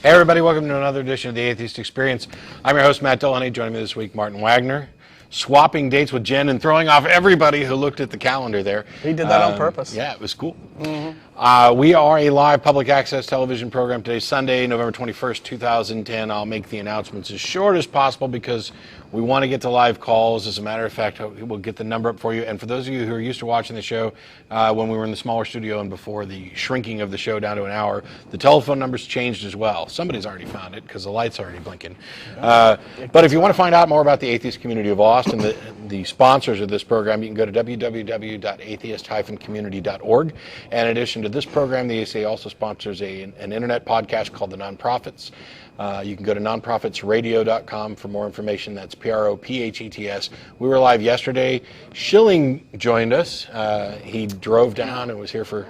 Hey everybody, welcome to another edition of the Atheist Experience. I'm your host, Matt Dillahunty. Joining me this week, Martin Wagner. Swapping dates with Jen and throwing off everybody who looked at the calendar there. He did that on purpose. Yeah, it was cool. We are a live public access television program. Today's Sunday, November 21st, 2010. I'll make the announcements as short as possible because we want to get to live calls. As a matter of fact, we'll get the number up for you. And for those of you who are used to watching the show, when we were in the smaller studio and before the shrinking of the show down to an hour, the telephone number's changed as well. Somebody's already found it because the light's already blinking. But if you want to find out more about the Atheist Community of Austin, the sponsors of this program, you can go to www.atheist-community.org. And in addition to this program, the ACA also sponsors an internet podcast called The Nonprofits. You can go to nonprofitsradio.com for more information. That's Prophets. We were live yesterday. Schilling joined us. He drove down and was here for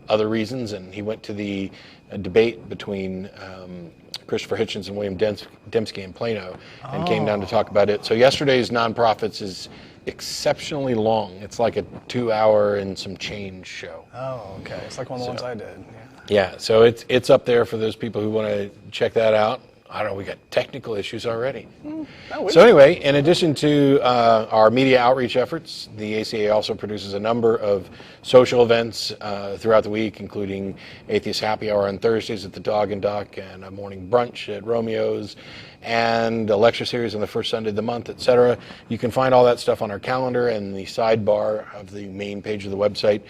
other reasons, and he went to the debate between Christopher Hitchens and William Dembski in Plano and came down to talk about it. So yesterday's Nonprofits is exceptionally long. It's like a 2-hour and some change show. Oh, okay. It's like one of the ones I did. Yeah, so it's up there for those people who want to check that out. I don't know, we got technical issues already. So anyway, in addition to our media outreach efforts, the ACA also produces a number of social events throughout the week, including Atheist Happy Hour on Thursdays at the Dog and Duck, and a morning brunch at Romeo's, and a lecture series on the first Sunday of the month, etc. You can find all that stuff on our calendar and the sidebar of the main page of the website.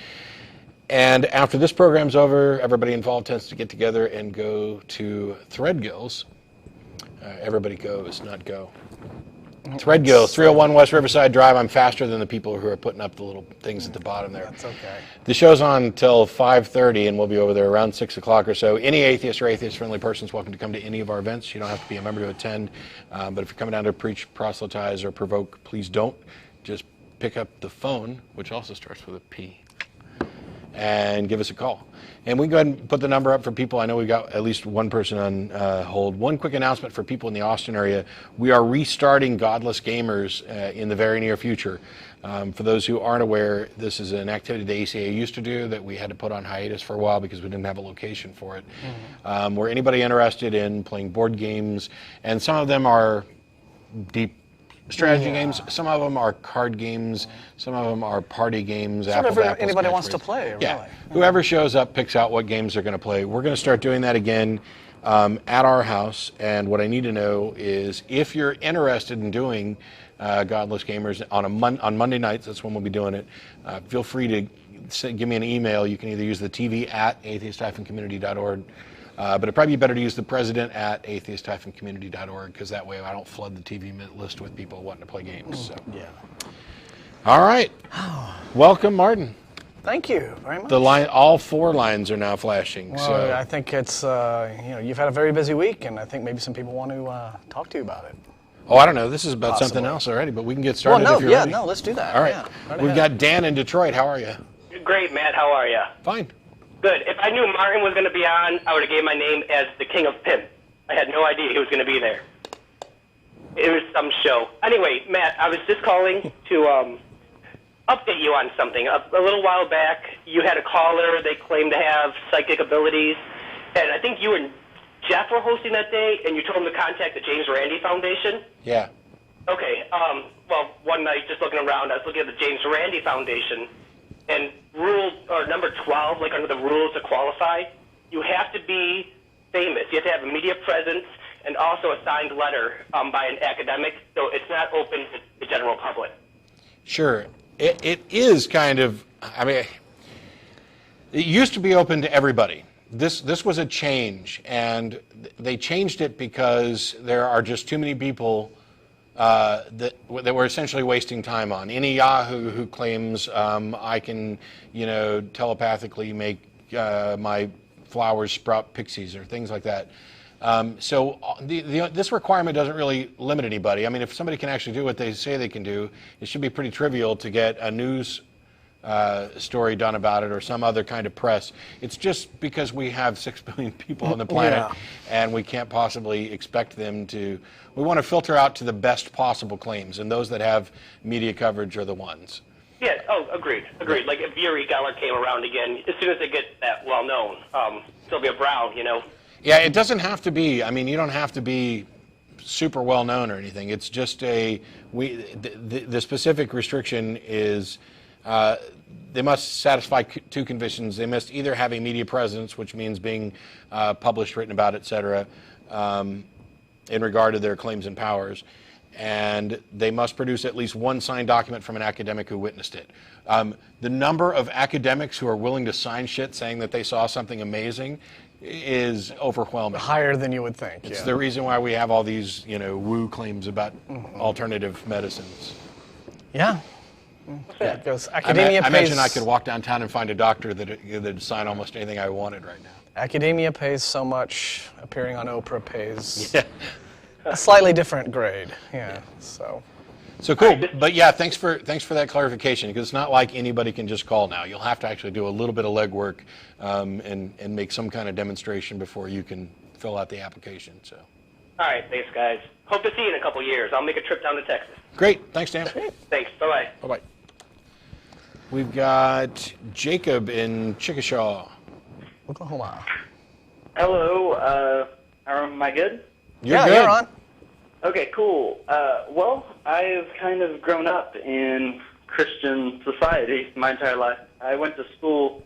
And after this program's over, everybody involved tends to get together and go to Threadgill's. Everybody goes, not go. Threadgill's, 301 West Riverside Drive. I'm faster than the people who are putting up the little things at the bottom there. That's okay. The show's on until 5:30, and we'll be over there around 6 o'clock or so. Any atheist or atheist-friendly person is welcome to come to any of our events. You don't have to be a member to attend. But if you're coming down to preach, proselytize, or provoke, please don't. Just pick up the phone, which also starts with a P, and give us a call. And we can go ahead and put the number up for people. I know we've got at least one person on hold. One quick announcement for people in the Austin area. We are restarting Godless Gamers in the very near future. For those who aren't aware, this is an activity the ACA used to do that we had to put on hiatus for a while because we didn't have a location for it. Where anybody interested in playing board games, and some of them are deep strategy games, some of them are card games, some of them are party games. Whatever anybody wants to play, really. Yeah, whoever shows up picks out what games they're going to play. We're going to start doing that again at our house, and what I need to know is if you're interested in doing Godless Gamers on Monday nights, that's when we'll be doing it, feel free to give me an email. You can either use the TV at atheist-community.org, but it'd probably be better to use the president at atheist-community.org, because that way I don't flood the TV list with people wanting to play games. So. Yeah. All right. Welcome, Martin. Thank you very much. All 4 lines are now flashing. Well, so. I think it's, you've had a very busy week, and I think maybe some people want to talk to you about it. Oh, I don't know. This is about something else already, but we can get started if you're ready. No, let's do that. All right. Yeah, We've got Dan in Detroit. How are you? Great, Matt. How are you? Fine. Good. If I knew Martin was going to be on, I would have gave my name as the King of Pimp. I had no idea he was going to be there. It was some show. Anyway, Matt, I was just calling to update you on something. A little while back, you had a caller. They claimed to have psychic abilities. And I think you and Jeff were hosting that day, and you told them to contact the James Randi Foundation. Yeah. Okay. Well, one night, just looking around, I was looking at the James Randi Foundation, and number 12, like under the rules to qualify, you have to be famous. You have to have a media presence and also a signed letter by an academic, so it's not open to the general public. Sure. It is kind of, I mean, it used to be open to everybody. This was a change, and they changed it because there are just too many people that we're essentially wasting time on. Any Yahoo who claims I can, telepathically make my flowers sprout pixies or things like that. So this requirement doesn't really limit anybody. I mean, if somebody can actually do what they say they can do, it should be pretty trivial to get a news story done about it or some other kind of press. It's just because we have 6 billion people on the planet and we can't possibly expect them to. We want to filter out to the best possible claims, and those that have media coverage are the ones. Yeah, agreed. Like if Yuri Geller came around again, as soon as they get that well known, Sylvia Brown, Yeah, it doesn't have to be. I mean, you don't have to be super well known or anything. It's just the specific restriction is they must satisfy two conditions. They must either have a media presence, which means being published, written about, etc., in regard to their claims and powers, and they must produce at least one signed document from an academic who witnessed it. The number of academics who are willing to sign shit saying that they saw something amazing is overwhelming. Higher than you would think. It's the reason why we have all these, woo claims about alternative medicines. Yeah. Yeah, because academia I pays. imagine I could walk downtown and find a doctor that'd sign almost anything I wanted right now. Academia pays so much. Appearing on Oprah pays a slightly different grade. Yeah. So cool, but yeah, thanks for that clarification, because it's not like anybody can just call now. You'll have to actually do a little bit of legwork and make some kind of demonstration before you can fill out the application. So. All right, thanks, guys. Hope to see you in a couple years. I'll make a trip down to Texas. Great, thanks, Dan. Thanks. Bye-bye. Bye-bye. We've got Jacob in Chickasaw, Oklahoma. Hello. Am I good? You're good. You're on. Okay, cool. Well, I've kind of grown up in Christian society my entire life. I went to school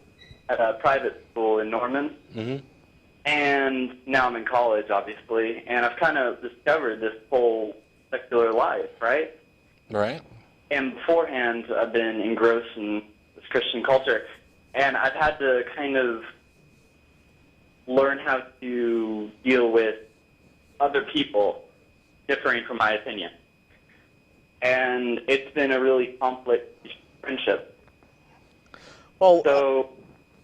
at a private school in Norman, and now I'm in college, obviously, and I've kind of discovered this whole secular life, right? Right. And beforehand, I've been engrossed in this Christian culture, and I've had to kind of learn how to deal with other people differing from my opinion. And it's been a really complex friendship. Well, So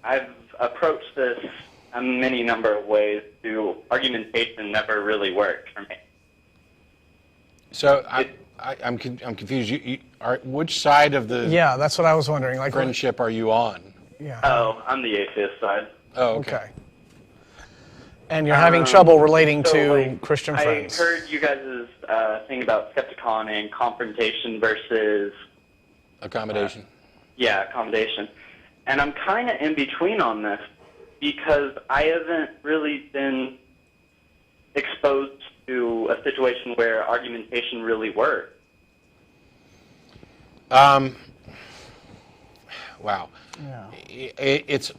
I've approached this a many number of ways. Argumentation never really worked for me. So I'm confused. Which side of the yeah, that's what I was wondering. Like friendship are you on? Yeah. Oh, I'm the atheist side. Oh, Okay. And you're having trouble relating to Christian friends. I heard you guys' thing about skepticon and confrontation versus Accommodation. accommodation. And I'm kind of in between on this because I haven't really been exposed to a situation where argumentation really works. Wow. Yeah. It's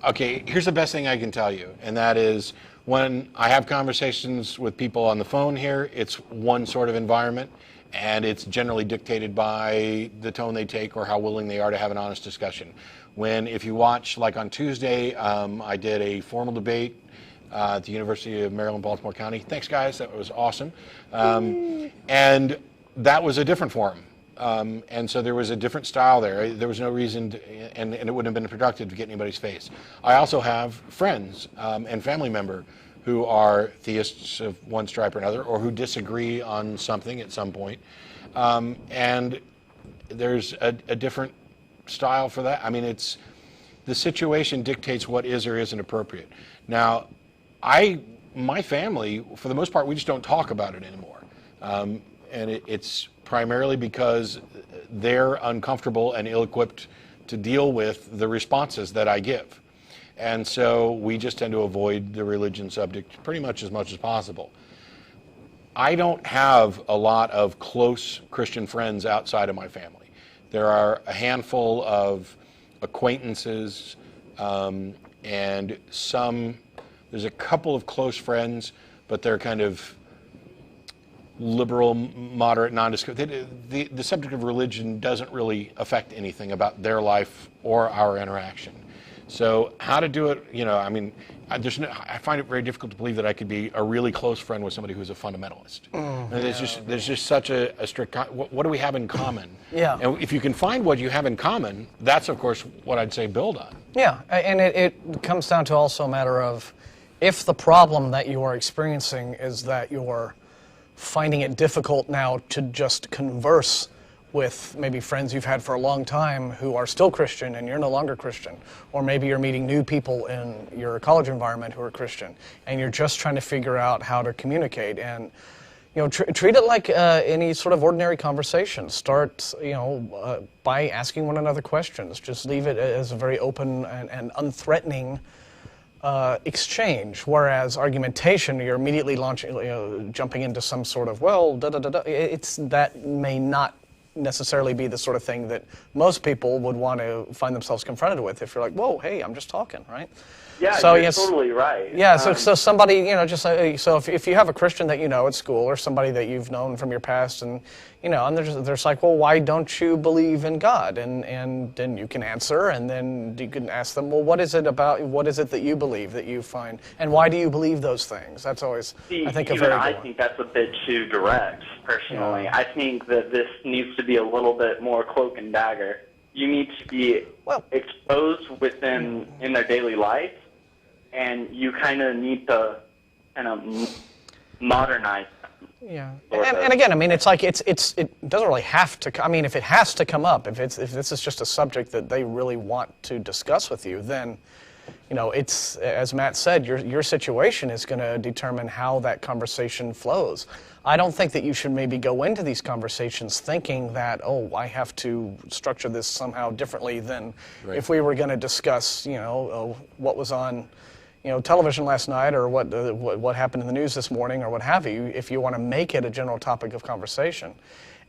okay. Here's the best thing I can tell you, and that is when I have conversations with people on the phone here, it's one sort of environment, and it's generally dictated by the tone they take or how willing they are to have an honest discussion. If you watch, like on Tuesday, I did a formal debate at the University of Maryland, Baltimore County. Thanks, guys. That was awesome. And that was a different forum. And so there was a different style there. There was no reason, and it wouldn't have been productive to get anybody's face. I also have friends and family member who are theists of one stripe or another, or who disagree on something at some point. And there's a different style for that. I mean, the situation dictates what is or isn't appropriate. Now, my family, for the most part, we just don't talk about it anymore. And it's primarily because they're uncomfortable and ill-equipped to deal with the responses that I give. And so we just tend to avoid the religion subject pretty much as possible. I don't have a lot of close Christian friends outside of my family. There are a handful of acquaintances and there's a couple of close friends, but they're kind of liberal, moderate, nondescript. The subject of religion doesn't really affect anything about their life or our interaction. So how to do it, I mean, I find it very difficult to believe that I could be a really close friend with somebody who's a fundamentalist. There's just such a strict, what do we have in common? Yeah. And if you can find what you have in common, that's of course what I'd say build on. Yeah, and it comes down to also a matter of if the problem that you are experiencing is that you're finding it difficult now to just converse with maybe friends you've had for a long time who are still Christian and you're no longer Christian, or maybe you're meeting new people in your college environment who are Christian and you're just trying to figure out how to communicate, and treat it like any sort of ordinary conversation. Start by asking one another questions. Just leave it as a very open and unthreatening exchange, whereas argumentation, you're immediately jumping into some sort of, well, da-da-da-da. That may not necessarily be the sort of thing that most people would want to find themselves confronted with if you're like, whoa, hey, I'm just talking, right? Yeah, so, you're totally right. Yeah, so somebody, just so if you have a Christian that you know at school or somebody that you've known from your past, and and they're just like, well, why don't you believe in God? And then you can answer, and then you can ask them, well, what is it that you believe that you find, and why do you believe those things? That's always, I think, a very good one. I think that's a bit too direct, personally. Yeah. I think that this needs to be a little bit more cloak and dagger. You need to be exposed in their daily life, and you kind of need to modernize them. Yeah, and again, I mean, it's like it doesn't really have to. I mean, if it has to come up, if this is just a subject that they really want to discuss with you, then it's, as Matt said, your situation is going to determine how that conversation flows. I don't think that you should maybe go into these conversations thinking that, oh, I have to structure this somehow differently than if we were going to discuss, what was on, television last night, or what happened in the news this morning, or what have you, if you want to make it a general topic of conversation.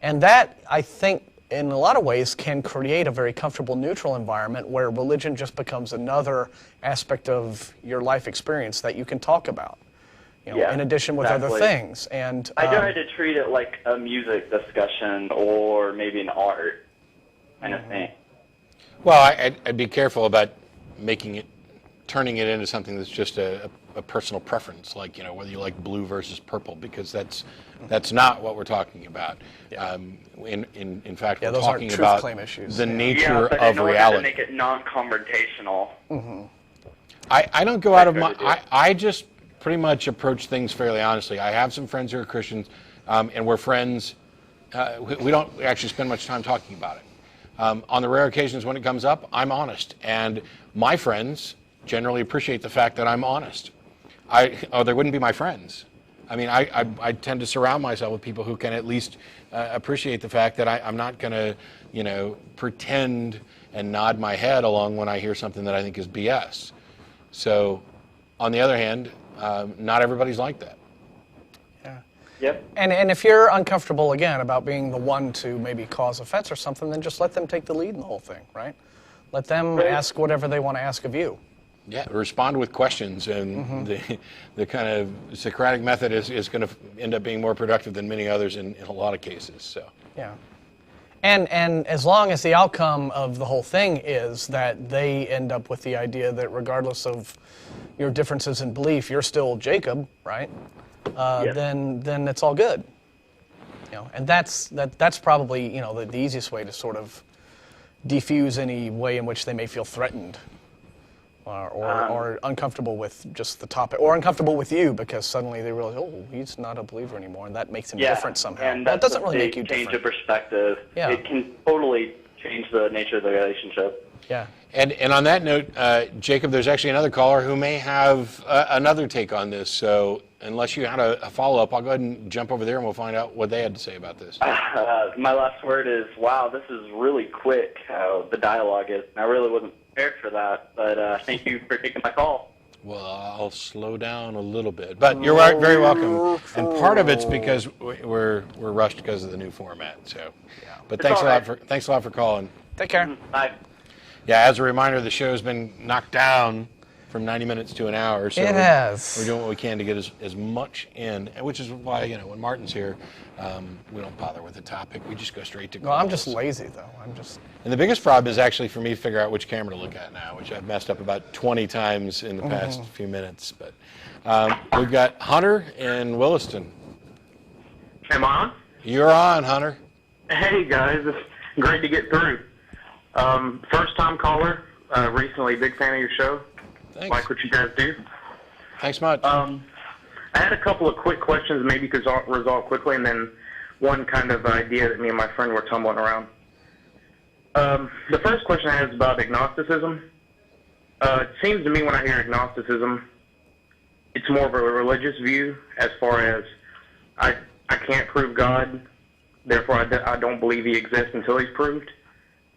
And that, I think, in a lot of ways, can create a very comfortable, neutral environment where religion just becomes another aspect of your life experience that you can talk about, in addition with other things. And I try to treat it like a music discussion or maybe an art kind of thing. Well, I'd be careful about turning it into something that's just a personal preference, like whether you like blue versus purple, because that's not what we're talking about. Yeah. In fact, we're those talking aren't about claim issues. the nature but of in order reality. To make it non-confrontational. Mm-hmm. I don't go out of my. I just pretty much approach things fairly honestly. I have some friends who are Christians, and we're friends. We don't actually spend much time talking about it. On the rare occasions when it comes up, I'm honest, and my friends generally appreciate the fact that I'm honest. They wouldn't be my friends. I mean, I tend to surround myself with people who can at least appreciate the fact that I'm not going to, pretend and nod my head along when I hear something that I think is BS. So, on the other hand, not everybody's like that. Yeah. Yep. And if you're uncomfortable, again, about being the one to maybe cause offense or something, then just let them take the lead in the whole thing, right? Let them ask whatever they want to ask of you. Yeah, respond with questions, and the kind of Socratic method is going to end up being more productive than many others in a lot of cases. So yeah, and as long as the outcome of the whole thing is that they end up with the idea that regardless of your differences in belief, you're still Jacob, right? Yes. Then it's all good. And that's probably the easiest way to sort of defuse any way in which they may feel threatened. Or uncomfortable with just the topic, or uncomfortable with you because suddenly they realize, oh, he's not a believer anymore, and that makes him different somehow. And that doesn't really make you change different. of perspective. Yeah. It can totally change the nature of the relationship. Yeah. And on that note, Jacob, there's actually another caller who may have another take on this. So unless you had a follow-up, I'll go ahead and jump over there and we'll find out what they had to say about this. My last word is, wow, this is really quick, how the dialogue is. I really wasn't prepared for that, but thank you for taking my call. Well, I'll slow down a little bit, but you're very welcome. And part of it's because we're rushed because of the new format. So, but thanks a lot for calling. Take care. Bye. Yeah, as a reminder, the show's been knocked down from 90 minutes to an hour. So it has. We're doing what we can to get as much in, which is why, when Martin's here, we don't bother with the topic. We just go straight to calls. Well, I'm just lazy, though. And the biggest problem is actually for me to figure out which camera to look at now, which I've messed up about 20 times in the past few minutes. But we've got Hunter in Williston. Am I on? You're on, Hunter. Hey, guys. It's great to get through. First-time caller. Recently, big fan of your show. Thanks. Like what you guys do. Thanks much. I had a couple of quick questions maybe could resolve quickly, and then one kind of idea that me and my friend were tumbling around. The first question I have is about agnosticism. It seems to me when I hear agnosticism, it's more of a religious view as far as I can't prove God, therefore I don't believe he exists until he's proved.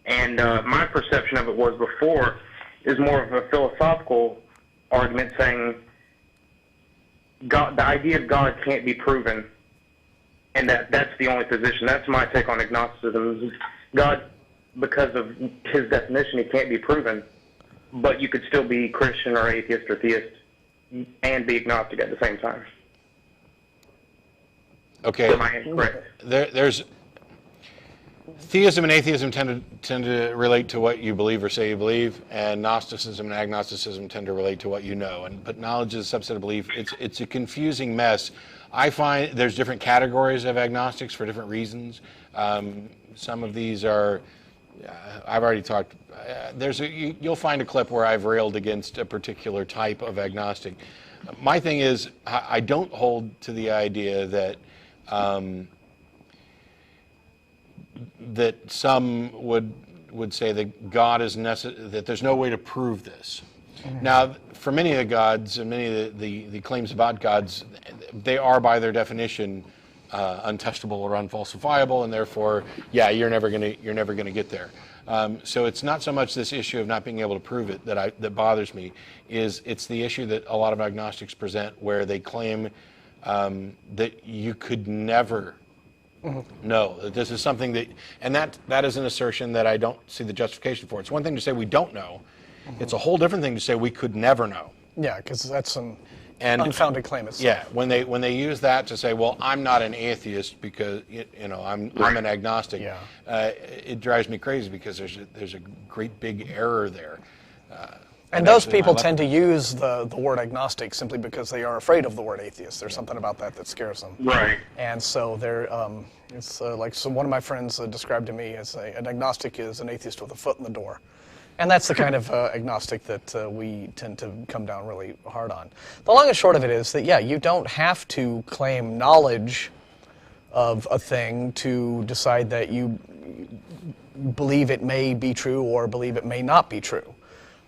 And my perception of it was before is more of a philosophical argument saying God, the idea of God can't be proven, and that's the only position. That's my take on agnosticism. God, because of his definition, he can't be proven, but you could still be Christian or atheist or theist and be agnostic at the same time. Okay. Am I correct? There's theism and atheism tend to relate to what you believe or say you believe, and Gnosticism and agnosticism tend to relate to what you know. But knowledge is a subset of belief. It's a confusing mess. I find there's different categories of agnostics for different reasons. Some of these are, I've already talked. You'll find a clip where I've railed against a particular type of agnostic. My thing is, I don't hold to the idea that that some would say that God is that there's no way to prove this. Mm-hmm. Now, for many of the gods and many of the claims about gods, they are by their definition untestable or unfalsifiable, and therefore, yeah, you're never gonna get there. So it's not so much this issue of not being able to prove it that bothers me. It's the issue that a lot of agnostics present, where they claim that you could never know that this is something that, and that is an assertion that I don't see the justification for. It's one thing to say we don't know. It's a whole different thing to say we could never know. Yeah, because that's an unfounded claim itself. Yeah, when they use that to say, well, I'm not an atheist because I'm an agnostic. Yeah. It drives me crazy because there's a great big error there. And those people tend to use the word agnostic simply because they are afraid of the word atheist. There's something about that scares them. Right. And so they're, so one of my friends described to me as an agnostic is an atheist with a foot in the door. And that's the kind of agnostic that we tend to come down really hard on. The long and short of it is that, yeah, you don't have to claim knowledge of a thing to decide that you believe it may be true or believe it may not be true.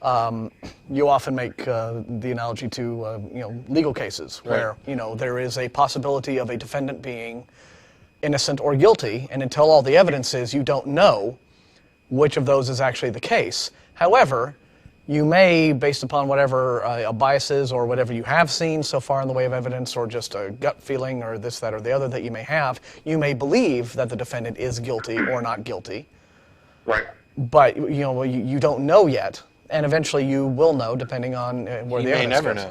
You often make the analogy to legal cases where there is a possibility of a defendant being innocent or guilty, and until all the evidence is, you don't know which of those is actually the case. However, you may, based upon whatever a bias is or whatever you have seen so far in the way of evidence, or just a gut feeling or this, that, or the other that you may have, you may believe that the defendant is guilty or not guilty. Right. But you don't know yet. And eventually you will know, depending on where the evidence goes. You may never know.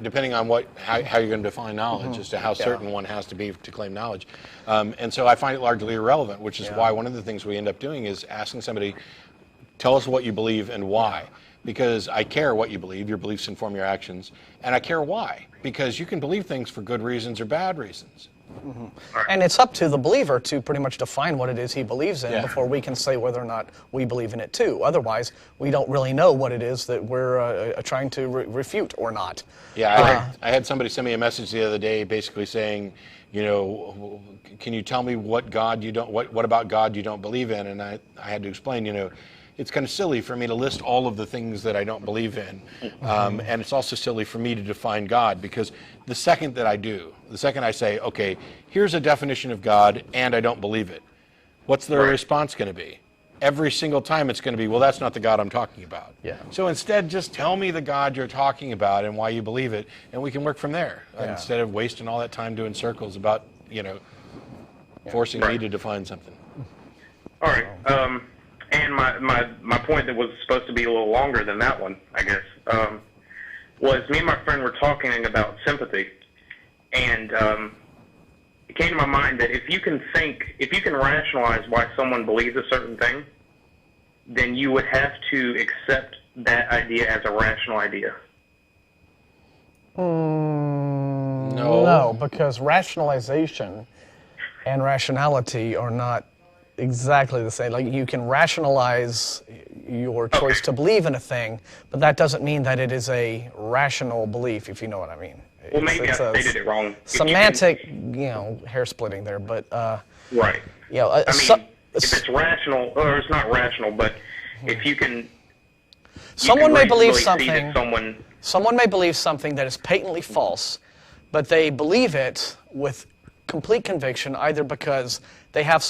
Depending on how you're going to define knowledge, as to how certain one has to be to claim knowledge. And so I find it largely irrelevant, which is why one of the things we end up doing is asking somebody, tell us what you believe and why. Because I care what you believe, your beliefs inform your actions, and I care why. Because you can believe things for good reasons or bad reasons. Mm-hmm. And it's up to the believer to pretty much define what it is he believes in before we can say whether or not we believe in it too. Otherwise, we don't really know what it is that we're trying to refute or not. Yeah, I had somebody send me a message the other day basically saying, can you tell me what about God you don't believe in? And I had to explain, it's kind of silly for me to list all of the things that I don't believe in. And it's also silly for me to define God, because the second I say, okay, here's a definition of God and I don't believe it, what's the response going to be? Every single time it's going to be, well, that's not the God I'm talking about. Yeah. So instead, just tell me the God you're talking about and why you believe it, and we can work from there, instead of wasting all that time doing circles about, forcing me to define something. All right. And my point that was supposed to be a little longer than that one, I guess, was me and my friend were talking about sympathy. And it came to my mind that if you can rationalize why someone believes a certain thing, then you would have to accept that idea as a rational idea. No, because rationalization and rationality are not exactly the same. Like, you can rationalize your choice to believe in a thing, but that doesn't mean that it is a rational belief, if you know what I mean. Well, maybe I stated it wrong. Semantic, hair splitting there, but right. I mean, if it's rational, or it's not rational, but if you can, someone may believe something. Someone may believe something that is patently false, but they believe it with complete conviction, either because they have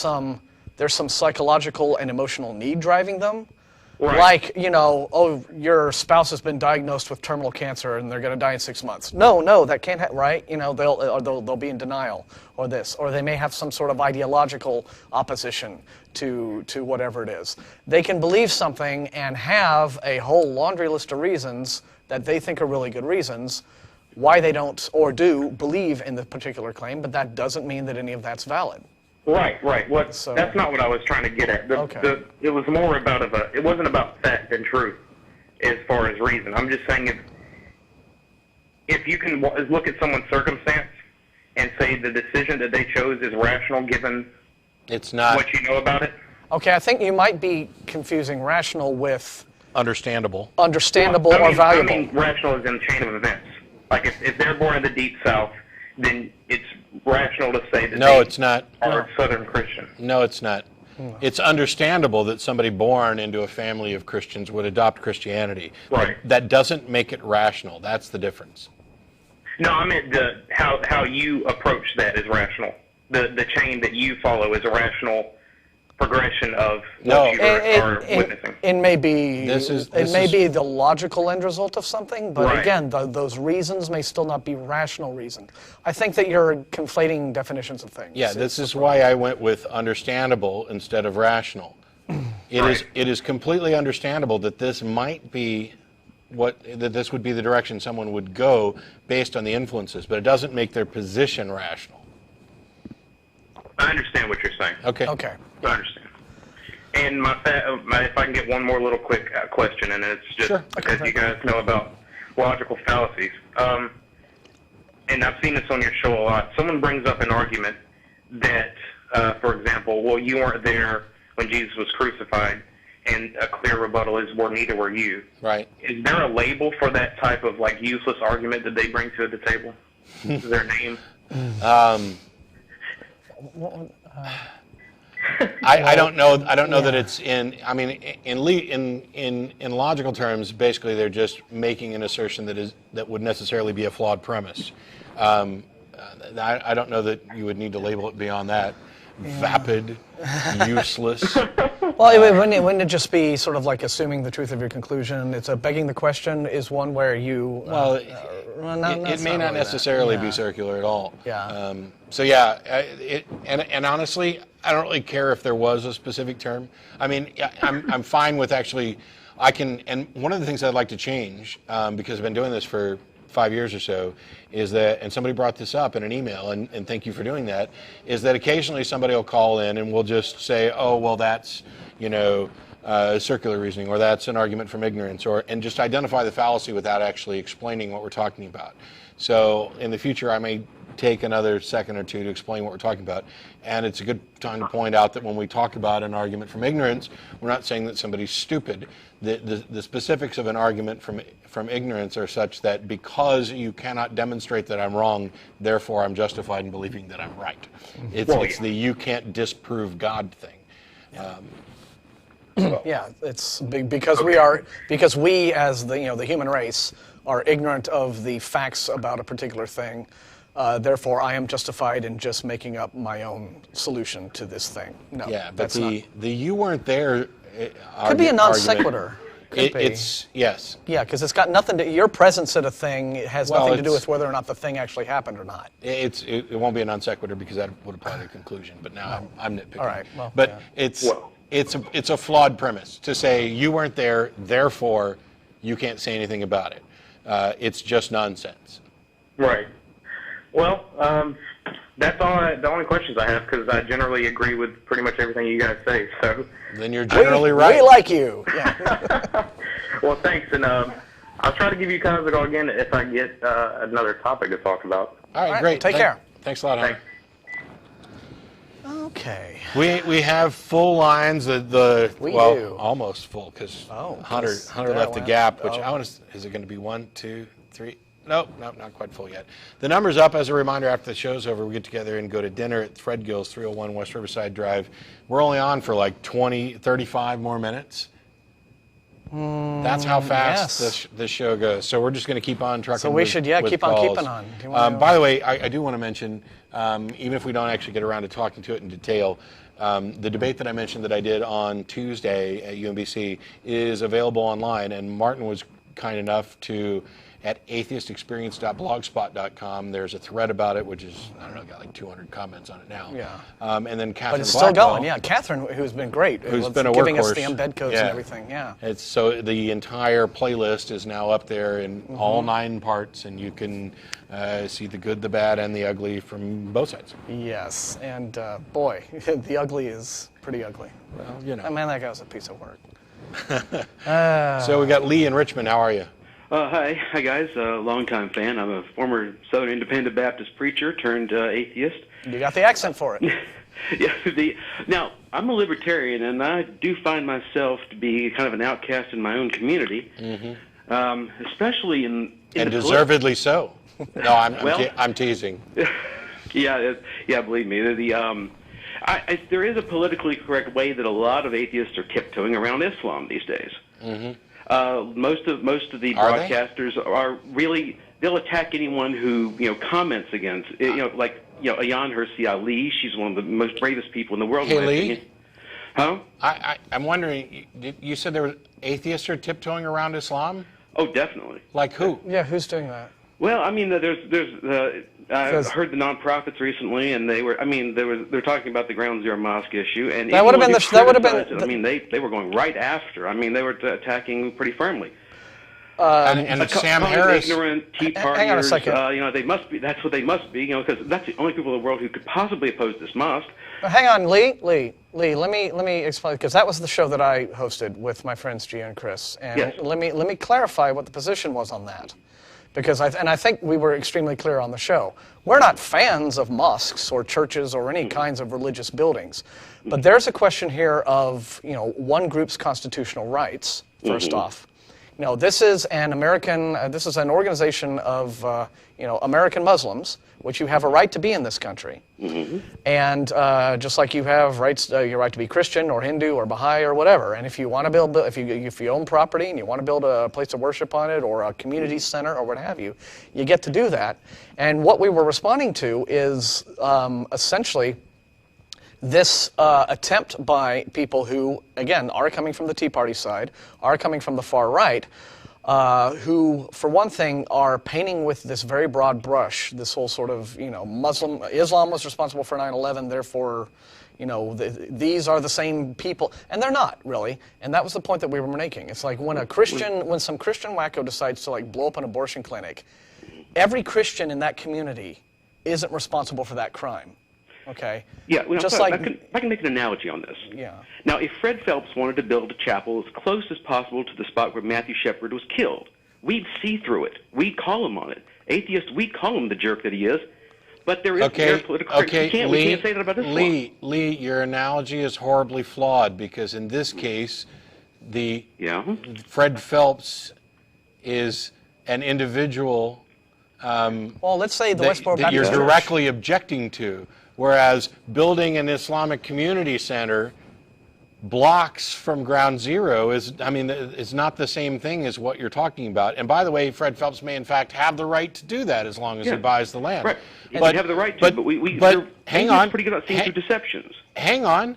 there's some psychological and emotional need driving them, Right. Like, oh, your spouse has been diagnosed with terminal cancer and they're going to die in 6 months. No, that can't happen, right? They'll be in denial or this, or they may have some sort of ideological opposition to whatever it is. They can believe something and have a whole laundry list of reasons that they think are really good reasons why they don't or do believe in the particular claim, but that doesn't mean that any of that's valid. Right. That's not what I was trying to get at. It was more about it wasn't about fact and truth as far as reason. I'm just saying if you can look at someone's circumstance and say the decision that they chose is rational given it's not what you know about it. Okay, I think you might be confusing rational with understandable. Understandable or valuable. I mean, rational is in the chain of events. Like if they're born in the Deep South, then it's rational to say that it's not. Are Southern Christian. No, it's not. It's understandable that somebody born into a family of Christians would adopt Christianity. Right. That doesn't make it rational. That's the difference. No, I meant how you approach that is rational. The chain that you follow is a rational progression of what you are witnessing. It may be be the logical end result of something, but again, those reasons may still not be rational reasons. I think that you're conflating definitions of things. Yeah, this is why I went with understandable instead of rational. It is completely understandable that this might be that this would be the direction someone would go based on the influences, but it doesn't make their position rational. I understand what you're saying. Okay. I understand. And if I can get one more little quick question, and it's just because you guys know about logical fallacies. And I've seen this on your show a lot. Someone brings up an argument that, for example, well, you weren't there when Jesus was crucified, and a clear rebuttal is, well, neither were you. Right. Is there a label for that type of useless argument that they bring to the table? Is there a name? I don't know. I don't know that it's in. I mean, in logical terms, basically, they're just making an assertion that would necessarily be a flawed premise. I don't know that you would need to label it beyond that. Vapid, useless. Well, wouldn't it just be sort of like assuming the truth of your conclusion? It's begging the question is one where you. It may not necessarily be circular at all. Yeah. And honestly, I don't really care if there was a specific term. I mean, I'm fine with actually. And one of the things I'd like to change because I've been doing this for 5 years or so, is that, and somebody brought this up in an email, and thank you for doing that, is that occasionally somebody will call in and we'll just say, oh, well, that's, circular reasoning, or that's an argument from ignorance, and just identify the fallacy without actually explaining what we're talking about. So in the future, I may take another second or two to explain what we're talking about. And it's a good time to point out that when we talk about an argument from ignorance, we're not saying that somebody's stupid. The specifics of an argument from ignorance are such that because you cannot demonstrate that I'm wrong, therefore I'm justified in believing that I'm right. It's the you can't disprove God thing. It's because we as the human race are ignorant of the facts about a particular thing. Therefore, I am justified in just making up my own solution to this thing. No, but the you weren't there could be a non sequitur. It's yes. Yeah, because it's got nothing to your presence at a thing. It has nothing to do with whether or not the thing actually happened or not. It won't be a non sequitur because that would apply to the conclusion. But now I'm nitpicking. All right. Well, but it's a flawed premise to say you weren't there, therefore you can't say anything about it. It's just nonsense. Right. Well, that's the only questions I have because I generally agree with pretty much everything you guys say. So then you're generally right. We like you. Yeah. Well, thanks, and I'll try to give you guys a call again if I get another topic to talk about. All right, great. Take care. Thanks a lot, Hunter. Okay. We have full lines. Almost full because Hunter left the gap. Which is it going to be 1, 2, 3? Nope, not quite full yet. The number's up. As a reminder, after the show's over, we get together and go to dinner at Fred Gill's, 301 West Riverside Drive. We're only on for like 35 more minutes. That's how fast this show goes. So we're just going to keep on trucking. So we should keep on keeping on. By the way, I do want to mention, even if we don't actually get around to talking to it in detail, The debate that I mentioned that I did on Tuesday at UMBC is available online, and Martin was kind enough to, at atheistexperience.blogspot.com, there's a thread about it, which is, I don't know, got like 200 comments on it now. Yeah. And then Catherine But it's still Blackwell, going, yeah. Catherine, who's been great, who's been a giving us workhorse. the embed codes and everything, yeah. It's so the entire playlist is now up there in all 9 parts, and you can see the good, the bad, and the ugly from both sides. Yes, and boy, the ugly is pretty ugly. Well, you know. I mean, that guy was a piece of work. So we got Lee in Richmond. How are you? Hi guys. Longtime fan. I'm a former Southern Independent Baptist preacher turned atheist. You got the accent for it. Yeah. Now I'm a libertarian, and I do find myself to be kind of an outcast in my own community, especially in And the deservedly so. No, Well- I'm teasing. Yeah, believe me. There is a politically correct way that a lot of atheists are tiptoeing around Islam these days. Most of the Are they? broadcasters are really, they'll attack anyone who comments against Ayan Hirsi Ali. She's one of the most bravest people in the world. Hey, in my Lee? opinion. Huh? I'm wondering, you said there were atheists are tiptoeing around Islam? Oh, definitely. Like who? Yeah, who's doing that? Well, I mean, I heard the nonprofits recently, and they're talking about the Ground Zero Mosque issue, and That would have been I mean, they were going right after. I mean, they were attacking pretty firmly. And Sam Harris. Ignorant Tea Partiers. Hang on a second. They must be. That's what they must be. Because that's the only people in the world who could possibly oppose this mosque. Hang on, Lee. Let me explain, because that was the show that I hosted with my friends Gia and Chris, and Yes. let me clarify what the position was on that, because I think we were extremely clear on the show. We're not fans of mosques or churches or any kinds of religious buildings, but there's a question here of one group's constitutional rights. First off, this is an organization of American Muslims, which you have a right to be in this country, and just like you have your right to be Christian or Hindu or Baha'i or whatever. And if you want to build, if you own property and you want to build a place of worship on it or a community center or what have you, you get to do that. And what we were responding to is essentially this attempt by people who, again, are coming from the Tea Party side, are coming from the far right, who, for one thing, are painting with this very broad brush this whole sort of, Islam was responsible for 9/11, therefore, these are the same people, and they're not really. And that was the point that we were making. It's like when some Christian wacko decides to blow up an abortion clinic, every Christian in that community isn't responsible for that crime. Okay. Yeah, well, Just I can make an analogy on this. Yeah. Now, if Fred Phelps wanted to build a chapel as close as possible to the spot where Matthew Shepard was killed, we'd see through it. We'd call him on it. Atheists, we'd call him the jerk that he is. But there is political we can't say that about Islam. Lee, your analogy is horribly flawed, because in this case, Fred Phelps is an individual Well, let's say the Westboro that you're Baptist Church. directly objecting to, whereas building an Islamic community center blocks from Ground Zero is not the same thing as what you're talking about. And by the way, Fred Phelps may in fact have the right to do that as long as he buys the land. Right. But they have the right to, but hang atheists on. pretty good at seeing through deceptions. Hang on.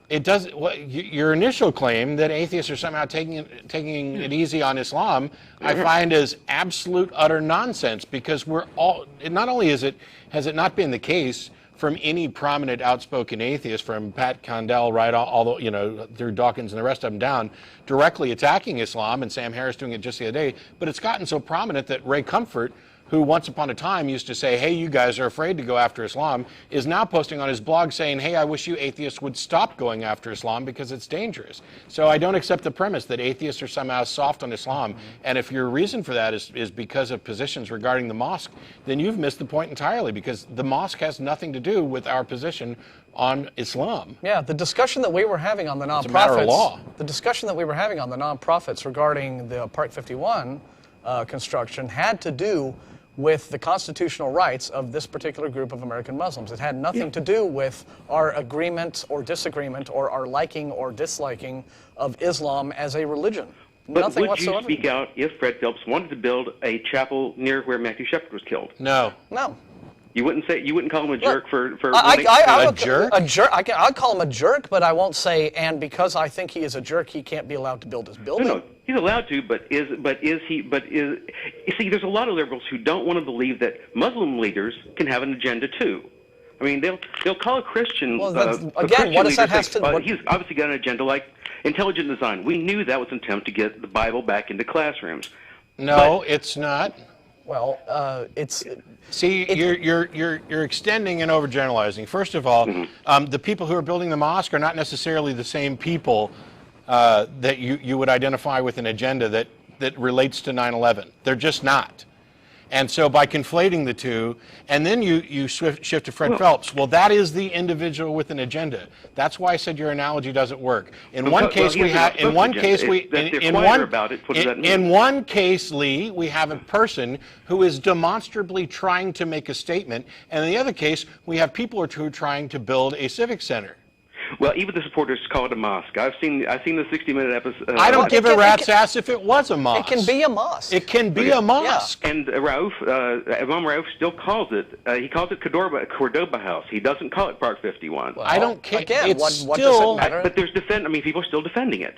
It does. Your initial claim that atheists are somehow taking it easy on Islam, I find as absolute utter nonsense, because we're all. Not only has it not been the case from any prominent outspoken atheist, from Pat Condell right all through Dawkins and the rest of them down, directly attacking Islam, and Sam Harris doing it just the other day. But it's gotten so prominent that Ray Comfort, who once upon a time used to say, hey, you guys are afraid to go after Islam, is now posting on his blog saying, hey, I wish you atheists would stop going after Islam because it's dangerous. So I don't accept the premise that atheists are somehow soft on Islam. And if your reason for that is because of positions regarding the mosque, then you've missed the point entirely, because the mosque has nothing to do with our position on Islam. Yeah, the discussion that we were having on the nonprofits. It's a matter of law. The discussion that we were having on the nonprofits regarding the Park 51 construction had to do with the constitutional rights of this particular group of American Muslims. It had nothing to do with our agreement or disagreement or our liking or disliking of Islam as a religion. But Nothing would whatsoever. you speak out if Fred Phelps wanted to build a chapel near where Matthew Shepard was killed? No. No. You wouldn't call him a jerk for a jerk? A jerk. I'd call him a jerk, but I won't say. And because I think he is a jerk, he can't be allowed to build his building. No, he's allowed to, but is you see, there's a lot of liberals who don't want to believe that Muslim leaders can have an agenda too. I mean, they'll call a Christian. Well, again, Christian what does that have to? He's obviously got an agenda like intelligent design. We knew that was an attempt to get the Bible back into classrooms. No, it's not. Well, it's. See, you're extending and overgeneralizing. First of all, the people who are building the mosque are not necessarily the same people that you would identify with an agenda that relates to 9/11. They're just not. And so by conflating the two, and then you shift to Fred Phelps, well, that is the individual with an agenda. That's why I said your analogy doesn't work. In one case, Lee, we have a person who is demonstrably trying to make a statement, and in the other case, we have people who are trying to build a civic center. Well, even the supporters call it a mosque. I've seen the 60-minute episode. I don't give a rat's ass if it was a mosque. It can be a mosque. It can be a mosque. Yeah. And Imam Rauf still calls it. He calls it Cordoba House. He doesn't call it Park 51. Well, I don't care. Again, what does it matter? But there's people are still defending it.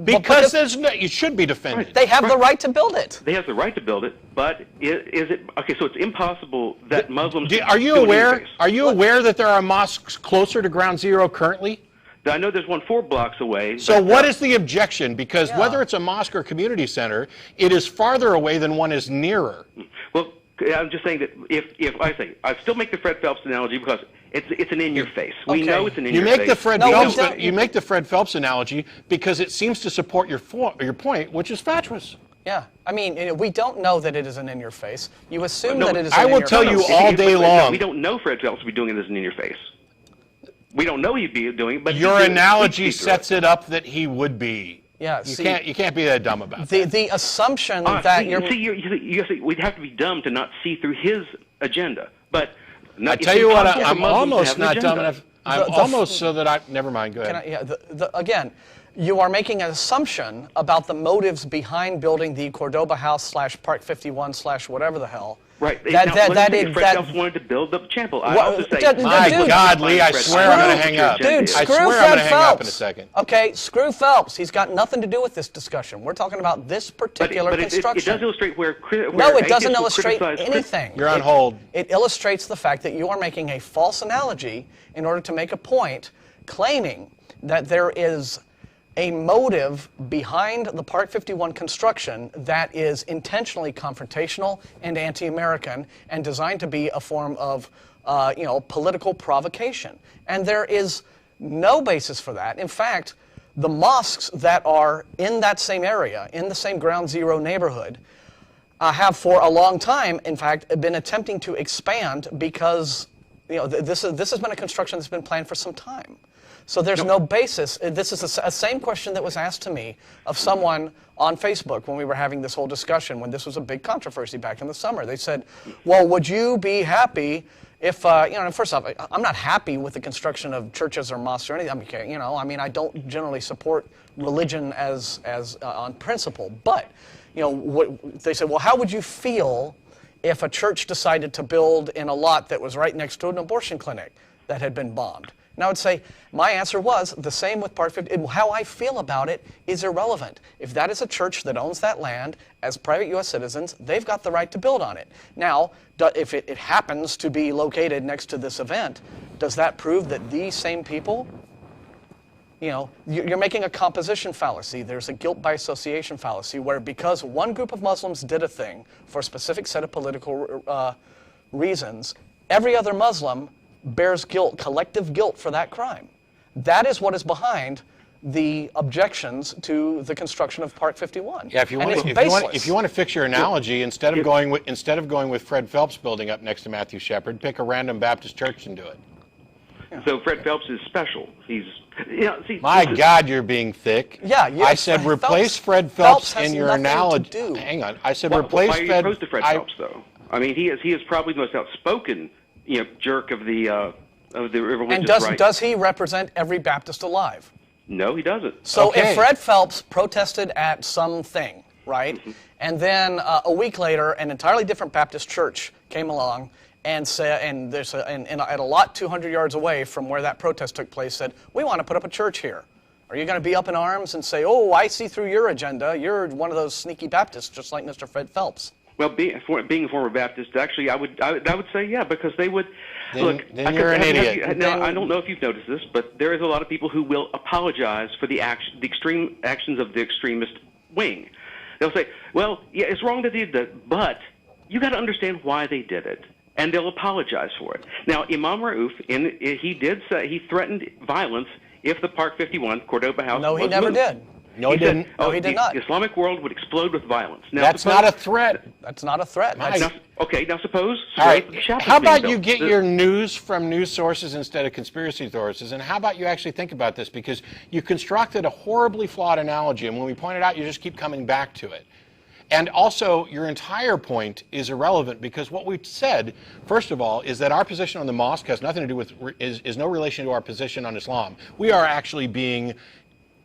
Because you should be defended. They have the right to build it. They have the right to build it, but is it okay? So it's impossible that Muslims. Are you aware? Are you aware that there are mosques closer to Ground Zero currently? I know there's one 4 blocks away. So what is the objection? Because whether it's a mosque or community center, it is farther away than one is nearer. Well, I'm just saying that if I still make the Fred Phelps analogy because it's an in your face. We know it's an in your face. You make the Fred Phelps analogy because it seems to support your point, which is fatuous. Yeah, I mean, we don't know that it is an in your face. You assume that it is. I will tell you all day long. We don't know Fred Phelps will be doing it as an in your face. We don't know he'd be doing it, but your analogy sets it up that he would be. Yeah, you can't be that dumb about that. The assumption that we'd have to be dumb to not see through his agenda. But I tell you what, I'm almost not dumb enough. I'm almost so that I. Never mind. Go ahead. Again, you are making an assumption about the motives behind building the Cordoba House / Park 51 / whatever the hell. Right. Fred Phelps wanted to build the chapel. I also say, my God, Lee, I swear I'm going to hang up. Dude, I swear I'm going to hang up in a second. Okay, screw Phelps. He's got nothing to do with this discussion. We're talking about this particular construction. It does illustrate where no, it doesn't illustrate anything. You're on hold. It illustrates the fact that you are making a false analogy in order to make a point, claiming that there is a motive behind the Park 51 construction that is intentionally confrontational and anti-American and designed to be a form of, political provocation. And there is no basis for that. In fact, the mosques that are in that same area, in the same Ground Zero neighborhood, have for a long time, in fact, been attempting to expand because, this has been a construction that's been planned for some time. So there's no basis. This is the same question that was asked to me of someone on Facebook when we were having this whole discussion, when this was a big controversy back in the summer. They said, well, would you be happy if, first off, I'm not happy with the construction of churches or mosques or anything. I don't generally support religion as on principle. But, they said, well, how would you feel if a church decided to build in a lot that was right next to an abortion clinic that had been bombed? And I would say, my answer was the same with Park 50. How I feel about it is irrelevant. If that is a church that owns that land as private U.S. citizens, they've got the right to build on it. Now, if it happens to be located next to this event, does that prove that these same people, you're making a composition fallacy. There's a guilt by association fallacy where because one group of Muslims did a thing for a specific set of political reasons, every other Muslim bears guilt, collective guilt for that crime. That is what is behind the objections to the construction of Park 51. Yeah, if you want to fix your analogy, instead of going with Fred Phelps building up next to Matthew Shepard, pick a random Baptist church and do it. Yeah. So Fred Phelps is special. He's my God, you're being thick. Yeah, I said replace Fred Phelps in your analogy. Hang on, I said replace Fred. Why are you opposed to Fred Phelps though? I mean, he is probably the most outspoken jerk of the religious right. And does he represent every Baptist alive? No, he doesn't. So if Fred Phelps protested at something, right, and then a week later an entirely different Baptist church came along and there's at a lot 200 yards away from where that protest took place said, we want to put up a church here. Are you going to be up in arms and say, oh, I see through your agenda. You're one of those sneaky Baptists, just like Mr. Fred Phelps. Well, being a former Baptist, actually, I would say yeah, because they would look. Then you're an idiot. Now, I don't know if you've noticed this, but there is a lot of people who will apologize for the extreme actions of the extremist wing. They'll say, well, yeah, it's wrong that they did that, but you got to understand why they did it, and they'll apologize for it. Now, Imam Rauf, he did say he threatened violence if the Park 51 Cordoba house. No, he never did. No, he didn't. No, he did not. The Islamic world would explode with violence. Now, That's not a threat. That's not a threat. Now, suppose. All right. How about you get get your news from news sources instead of conspiracy sources? And how about you actually think about this? Because you constructed a horribly flawed analogy, and when we point it out, you just keep coming back to it. And also, your entire point is irrelevant because what we've said, first of all, is that our position on the mosque has nothing to do with, is no relation to our position on Islam. We are actually being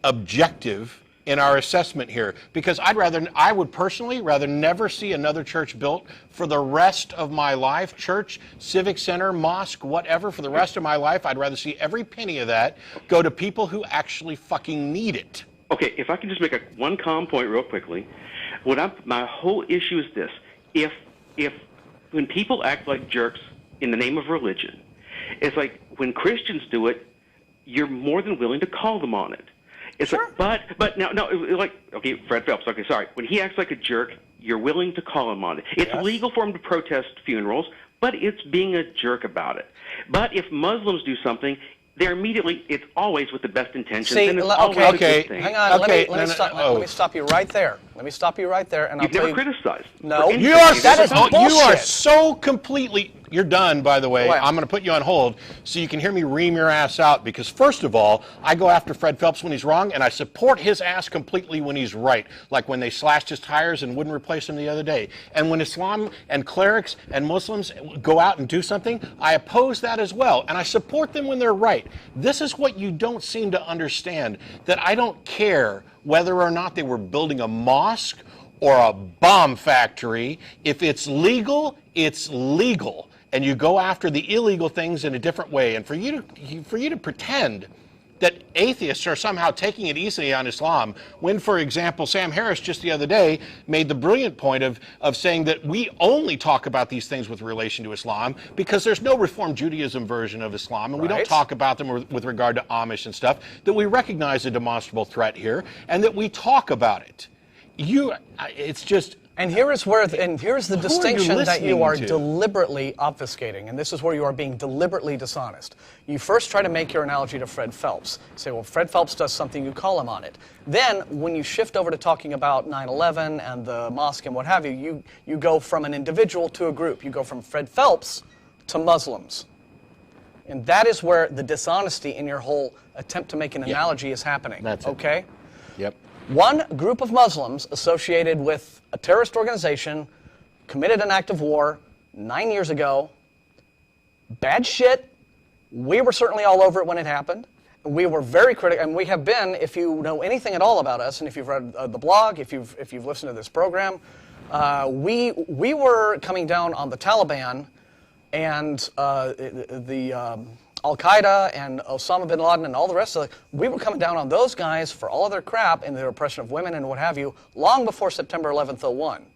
objective in our assessment here because I would personally rather never see another church built for the rest of my life, church, civic center, mosque, whatever, for the rest of my life. I'd rather see every penny of that go to people who actually fucking need it. Okay, if I can just make one calm point real quickly. My whole issue is this: if when people act like jerks in the name of religion, it's like when Christians do it, you're more than willing to call them on it. It's sure. Like, but now, like, okay, Fred Phelps. Okay, sorry. When he acts like a jerk, you're willing to call him on it. It's legal for him to protest funerals, but it's being a jerk about it. But if Muslims do something, it's always with the best intentions. See, and it's always a good thing. Hang on. Let me stop you right there. Let me stop you right there, and You've never criticized. No, you are bullshit. You are so completely. You're done, by the way. Well, I'm going to put you on hold so you can hear me ream your ass out because, first of all, I go after Fred Phelps when he's wrong, and I support his ass completely when he's right, like when they slashed his tires and wouldn't replace him the other day. And when Islam and clerics and Muslims go out and do something, I oppose that as well, and I support them when they're right. This is what you don't seem to understand, that I don't care whether or not they were building a mosque or a bomb factory. If it's legal, it's legal. And you go after the illegal things in a different way. And for you to pretend that atheists are somehow taking it easy on Islam, when, for example, Sam Harris just the other day made the brilliant point of saying that we only talk about these things with relation to Islam because there's no Reform Judaism version of Islam, and we don't talk about them with regard to Amish and stuff, that we recognize a demonstrable threat here, and that we talk about it. It's just... And here is the distinction that you are deliberately obfuscating, and this is where you are being deliberately dishonest. You first try to make your analogy to Fred Phelps. Say, well, Fred Phelps does something, you call him on it. Then, when you shift over to talking about 9/11 and the mosque and what have you, you go from an individual to a group. You go from Fred Phelps to Muslims. And that is where the dishonesty in your whole attempt to make an analogy is happening. That's it. Okay? Yep. One group of Muslims associated with a terrorist organization committed an act of war 9 years ago. Bad shit. We were certainly all over it when it happened. We were very critical, and we have been, if you know anything at all about us, and if you've read the blog, if you've listened to this program, we were coming down on the Taliban and Al-Qaeda and Osama bin Laden and all the rest of it. We were coming down on those guys for all of their crap and their oppression of women and what have you long before September 11th, 01.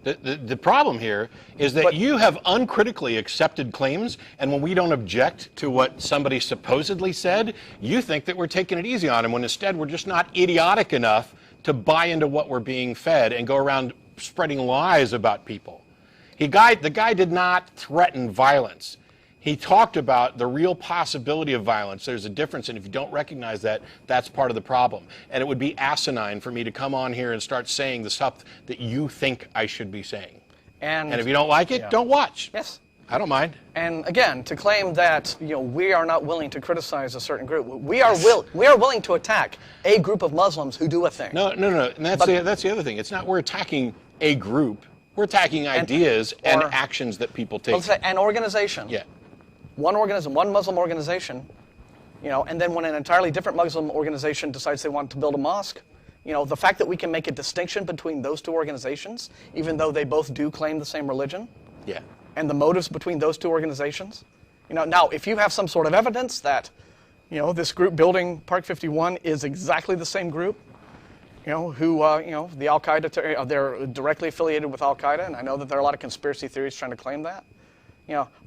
The problem here is that you have uncritically accepted claims, and when we don't object to what somebody supposedly said, you think that we're taking it easy on them, when instead we're just not idiotic enough to buy into what we're being fed and go around spreading lies about people. The guy did not threaten violence. He talked about the real possibility of violence. There's a difference, and if you don't recognize that, that's part of the problem. And it would be asinine for me to come on here and start saying the stuff that you think I should be saying. And if you don't like it, don't watch. Yes. I don't mind. And again, to claim that we are not willing to criticize a certain group, we are willing to attack a group of Muslims who do a thing. No. And that's the other thing. It's not we're attacking a group. We're attacking ideas and actions that people take. Let's say an organization. Yeah. One Muslim organization, and then when an entirely different Muslim organization decides they want to build a mosque, the fact that we can make a distinction between those two organizations, even though they both do claim the same religion, and the motives between those two organizations? Now, if you have some sort of evidence that, this group building Park 51 is exactly the same group, the Al-Qaeda, they're directly affiliated with Al-Qaeda, and I know that there are a lot of conspiracy theories trying to claim that.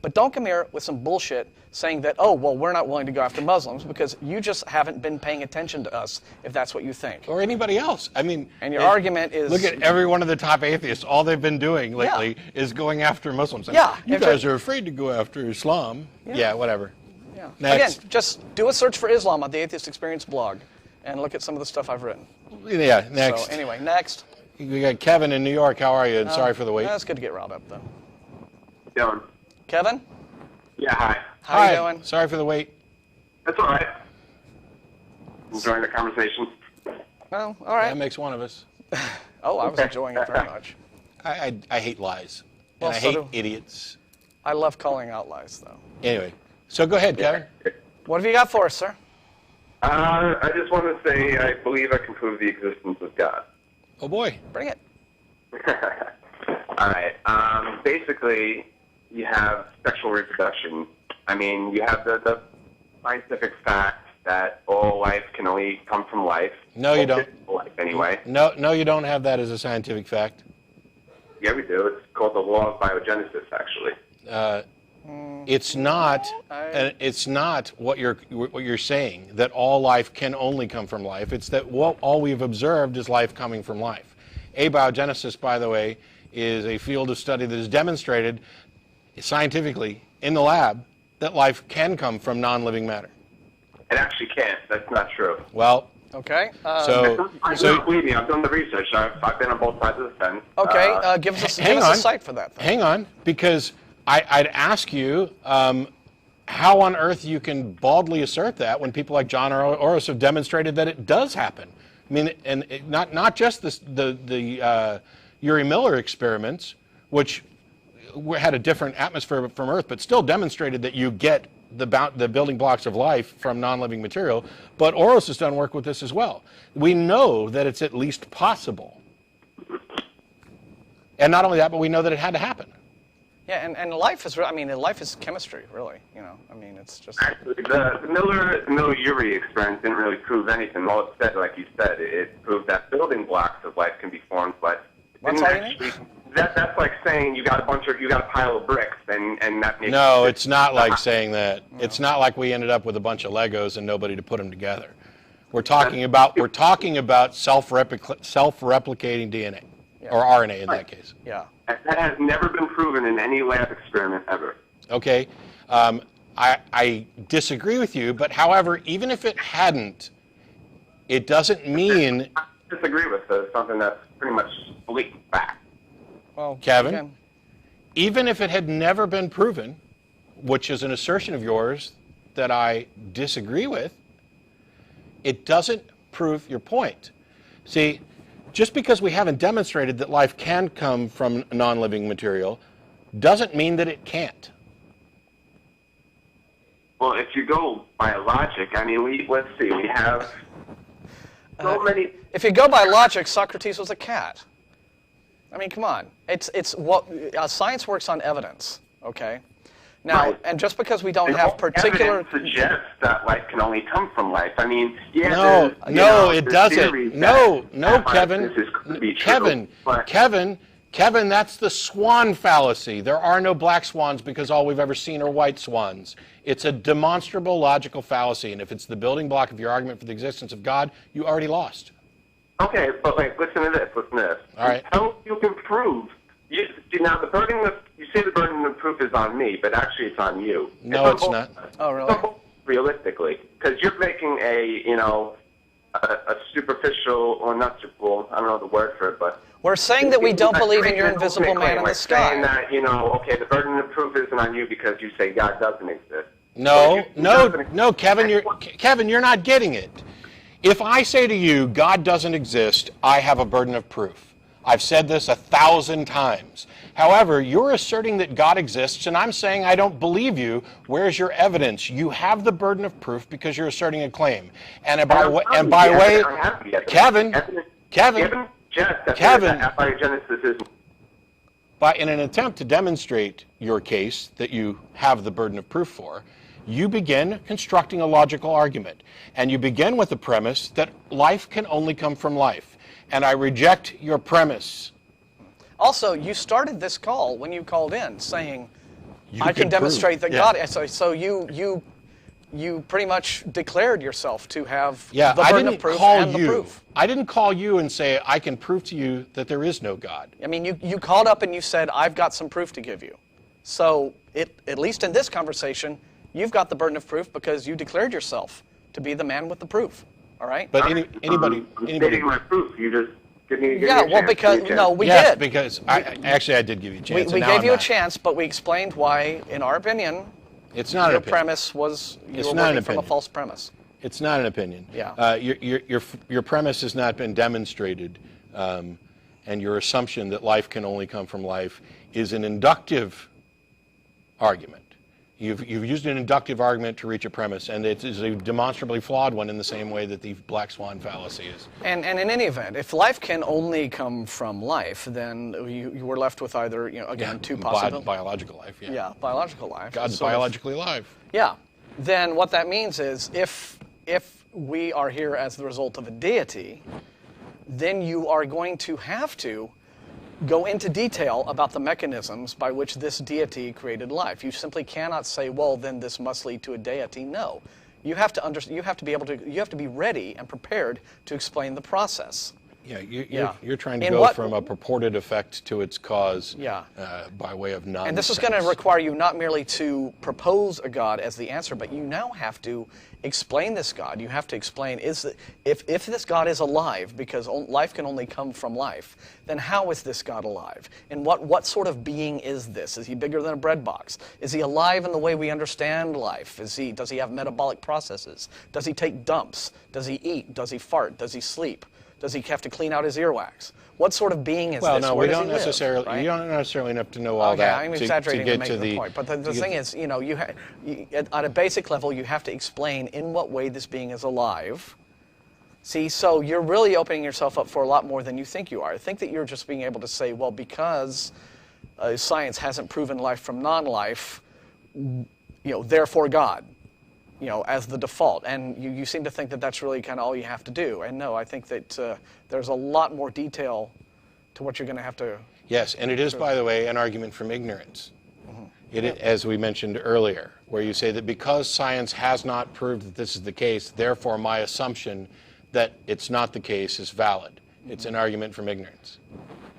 But don't come here with some bullshit saying that, oh, well, we're not willing to go after Muslims because you just haven't been paying attention to us, if that's what you think. Or anybody else. I mean, and your argument is... Look at every one of the top atheists. All they've been doing lately is going after Muslims. Yeah. You guys are afraid to go after Islam. Yeah, whatever. Yeah. Next. Again, just do a search for Islam on the Atheist Experience blog and look at some of the stuff I've written. Yeah, next. So anyway, next. We got Kevin in New York. How are you? And sorry for the wait. It's good to get riled up, though. Dylan. Kevin? Yeah, hi. How you doing? Sorry for the wait. That's all right. Enjoying the conversation. Well, all right. That makes one of us. Oh, I was enjoying it very much. I hate lies. Well, and I so hate idiots. I love calling out lies, though. Anyway, so go ahead, Kevin. What have you got for us, sir? I just want to say I believe I can prove the existence of God. Oh, boy. Bring it. All right. Basically, you have sexual reproduction. I mean, you have the scientific fact that all life can only come from life. No, you don't. Life, anyway. No, you don't have that as a scientific fact. Yeah, we do. It's called the law of biogenesis, actually. It's not. It's not what you're saying that all life can only come from life. It's that all we've observed is life coming from life. Abiogenesis, by the way, is a field of study that is demonstrated scientifically in the lab that life can come from non-living matter. It actually can't. That's not true. Well. Okay. So believe me, I've done the research. I've been on both sides of the fence. Okay. Give us a site for that. Then. Hang on, because I'd ask you how on earth you can baldly assert that when people like John Oros have demonstrated that it does happen. I mean, and not just the Uri Miller experiments, which had a different atmosphere from Earth, but still demonstrated that you get the building blocks of life from non-living material. But Oros has done work with this as well. We know that it's at least possible. And not only that, but we know that it had to happen. Yeah, and life is, life is chemistry, really. I mean, it's just... Actually, the Miller-Urey experiment didn't really prove anything. All it said, like you said, it proved that building blocks of life can be formed, but... What's all you need? That's like saying you got a pile of bricks, and that makes... No, it's not like saying that. No. It's not like we ended up with a bunch of Legos and nobody to put them together. We're talking about self-replicating DNA, or RNA in that case. Yeah. That has never been proven in any lab experiment ever. Okay. I disagree with you, but however, even if it hadn't, it doesn't mean... I disagree with something that's pretty much blatant fact. Well, Kevin, again, even if it had never been proven, which is an assertion of yours that I disagree with, it doesn't prove your point. See, just because we haven't demonstrated that life can come from non-living material doesn't mean that it can't. Well, if you go by logic, I mean, let's see, we have so many... If you go by logic, Socrates was a cat. I mean, come on. It's what science works on evidence, okay? Now, right. And just because we don't have particular... Evidence suggests that life can only come from life. I mean, yeah, no, it doesn't. No, Kevin, that's the swan fallacy. There are no black swans because all we've ever seen are white swans. It's a demonstrable logical fallacy, and if it's the building block of your argument for the existence of God, you already lost. Okay, but listen to this. All right. How you can prove? You say the burden of proof is on me, but actually it's on you. No, it's not. Oh, really? Realistically, because you're making a superficial, or not superficial, I don't know the word for it, but... We're saying that we don't believe in your invisible man in the sky. Saying that, the burden of proof isn't on you because you say God doesn't exist. No, Kevin, you're not getting it. If I say to you, God doesn't exist, I have a burden of proof. I've said this 1,000 times. However, you're asserting that God exists, and I'm saying I don't believe you. Where's your evidence? You have the burden of proof because you're asserting a claim. And by the way, Kevin. But in an attempt to demonstrate your case that you have the burden of proof for, you begin constructing a logical argument. And you begin with the premise that life can only come from life. And I reject your premise. Also, you started this call when you called in saying, I can prove. demonstrate that Yeah. God... So you pretty much declared yourself to have Yeah, the burden of proof and the proof. I didn't call you and say, I can prove to you that there is no God. I mean, you called up and you said, I've got some proof to give you. So, at least in this conversation, you've got the burden of proof because you declared yourself to be the man with the proof. All right? But anybody... Stating my proof. You just give me a Yeah, well, chance. because... Give me a No, chance. we Yes, did. because actually I did give you a chance. We and now gave I'm you a not. chance, but we explained why, in our opinion, It's not an your opinion. premise was you It's were not an working from a opinion. false premise. It's not an opinion. Yeah. Your premise has not been demonstrated, and your assumption that life can only come from life is an inductive argument. You've used an inductive argument to reach a premise, and it is a demonstrably flawed one in the same way that the black swan fallacy is. And in any event, if life can only come from life, then you were left with either, again, two possibilities. Biological life, yeah. Yeah, biological life. God's Sort of- biologically alive. Yeah. Then what that means is if we are here as the result of a deity, then you are going to have to go into detail about the mechanisms by which this deity created life. You simply cannot say, well, then this must lead to a deity. No. You have to you have to be ready and prepared to explain the process. Yeah, you're trying to In go what- from a purported effect to its cause Yeah. by way of nonsense. And this is going to require you not merely to propose a God as the answer, but you now have to explain this God. You have to explain, if this God is alive, because life can only come from life, then how is this God alive? And what sort of being is this? Is he bigger than a bread box? Is he alive in the way we understand life? Does he have metabolic processes? Does he take dumps? Does he eat? Does he fart? Does he sleep? Does he have to clean out his earwax? What sort of being is Well, this? no, Where we does don't he live, necessarily. right? You don't necessarily have to know all Okay, that. I'm to exaggerating get to make to the point. But the thing is, at a basic level, you have to explain in what way this being is alive. See, so you're really opening yourself up for a lot more than you think you are. I think that you're just being able to say, well, because science hasn't proven life from non-life, therefore God. As the default. And you seem to think that that's really kind of all you have to do. And no, I think that there's a lot more detail to what you're going to have to... Yes, and it is, by the way, an argument from ignorance. As we mentioned earlier, where you say that because science has not proved that this is the case, therefore my assumption that it's not the case is valid. It's an argument from ignorance.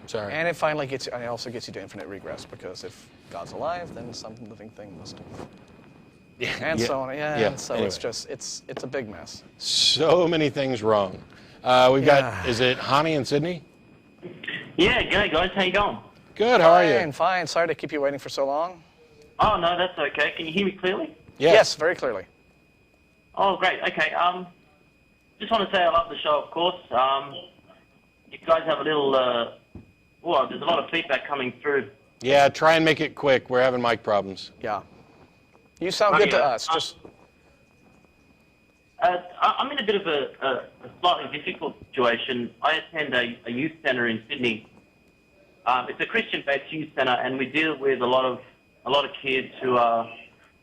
Sorry. And it also gets you to infinite regress, because if God's alive, then some living thing must have... And so on, and so anyway. it's just, it's a big mess. So many things wrong. We've got, is it Hani and Sydney? Yeah, g'day guys, how you going? Good, how are you? Fine, sorry to keep you waiting for so long. Oh, no, that's okay. Can you hear me clearly? Yes, very clearly. Oh, great, okay. Just want to say I love the show, of course. You guys have a little, there's a lot of feedback coming through. Yeah, try and make it quick. We're having mic problems. Yeah. You sound good to us. Just I'm in a bit of a slightly difficult situation. I attend a youth centre in Sydney. It's a Christian-based youth centre, and we deal with a lot of kids who are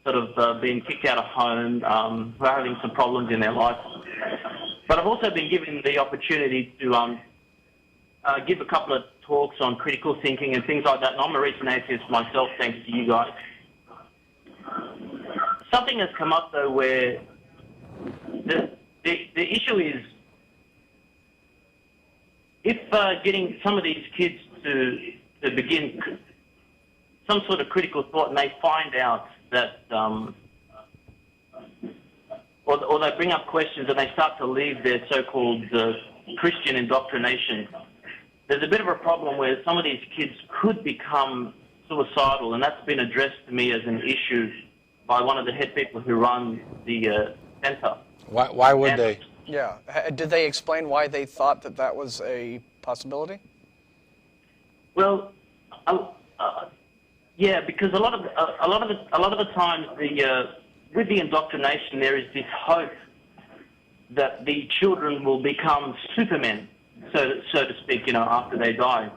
sort of being kicked out of home, who are having some problems in their life. But I've also been given the opportunity to give a couple of talks on critical thinking and things like that. And I'm a recent atheist myself, thanks to you guys. Something has come up, though, where the issue is if getting some of these kids to begin some sort of critical thought, and they find out that, or they bring up questions and they start to leave their so-called Christian indoctrination, there's a bit of a problem where some of these kids could become suicidal, and that's been addressed to me as an issue by one of the head people who run the centre. Why would they? Yeah. Did they explain why they thought that was a possibility? Well, yeah, because a lot of the times with the indoctrination there is this hope that the children will become supermen, so to speak, after they die.